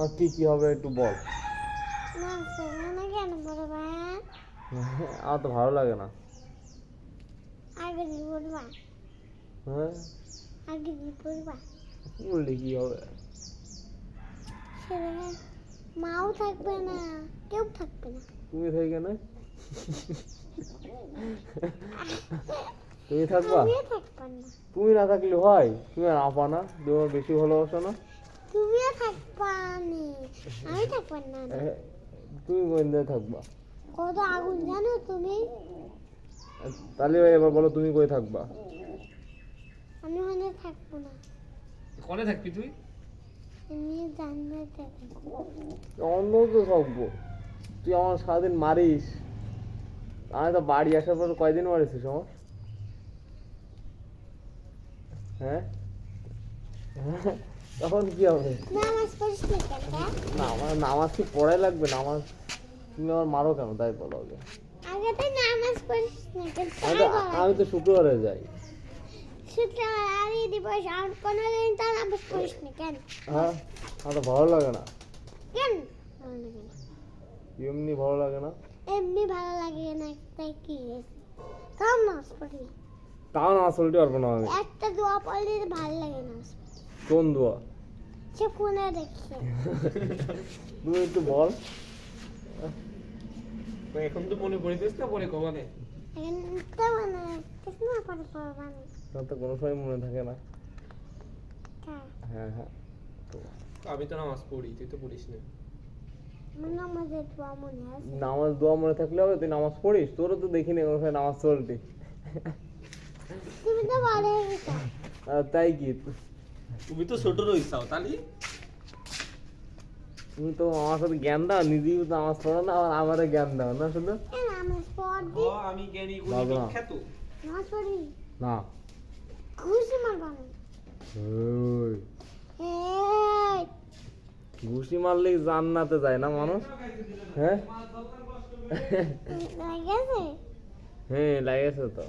আর কি কি হবে একটু বল। না কেন বলবা? আমার তো ভালো লাগে না। আগে দিয়ে বলবা। হ্যাঁ আগে দিয়ে বলবা। বললে কি হবে? সেখানে মাও থাকবে না, কেউ থাকবে না। তুমি থেকে না, তুমি থাকবা? আমিও থাকবো না। তুমি না থাকলে হয়? তুমি আর আপা না, তোমার বেশি ভালোবাসো না? তুমিও থাকবা নি, আমি থাকবো না। তুমি কোথায় থাকবা? কত আগুন জানো তুমি? তাহলে এবার বলো তুমি কই থাকবা? আমি ওখানে থাকবো না। কোনে থাকবি তুই? আমি জান্নাতে থাকবো। অন্য তো থাকবো। তুই আমার সারাদিন মারিস, আমি তো বাড়ি আসার পর কয়দিন মারিছিস আমার? হ্যাঁ তখন কি হবে? নামাজ পড়িস না কেন? না আমার নামাজ কি পড়াই লাগবে? নামাজ তুমি আমার মারো কেন তাই বলো আগে। আগে তো নামাজ পড়িস না কেন? আমি তো শুক্রবারে যাই। শুক্রবার আর দিবস আর কোনোদিন তো নামাজ পড়িস না কেন? হ্যাঁ আমার তো ভালো লাগে না। কেন ভালো লাগে না? এমনি ভালো লাগে না। এমনি ভালো লাগে না, তাই কি কাম নামাজ পড়ি? তাও নামাজ পড়তে পারবো না আমি। একটা দোয়া পড়লে ভালো লাগে না। কোন দোয়া? সে কোনে দেখি তুমি একটু বল। এখন তো মনে পড়িতেছ না, পরে কমানে এখন তো মানে কিছু না করে পড়বা না। আমার তো কোনো সময় মনে থাকে না। কার? হ্যাঁ হ্যাঁ তো আমি তো নামাজ পড়ি, তুই তো পড়িস না। আমার নামাজের দোয়া মনে আছে। নামাজ দোয়া মনে থাকলে হবে? তুই নামাজ পড়িস? তোরও তো দেখিনি কোনো সময় নামাজ পড়তে। তুমি তো বড় হয়ে গেছো। তাই কি? তুমি তো ছোট রইছাও তালি। তুমি তো আমার সাথে জ্ঞান দাও, নিজেই তো নামাজ পড়ো না, আবার আমারে জ্ঞান দাও না শুধু। কেন নামাজ পড়বি? আমি জ্ঞানী গুণী বাবা। বিখ্যাত। নামাজ পড়বি? না। ঘুষি মারবা না। ওই এই ঘুষি মারলেই জান্নাতে যায় না মানুষ? হ্যাঁ লাগেছে? হ্যাঁ লাগেছে তো।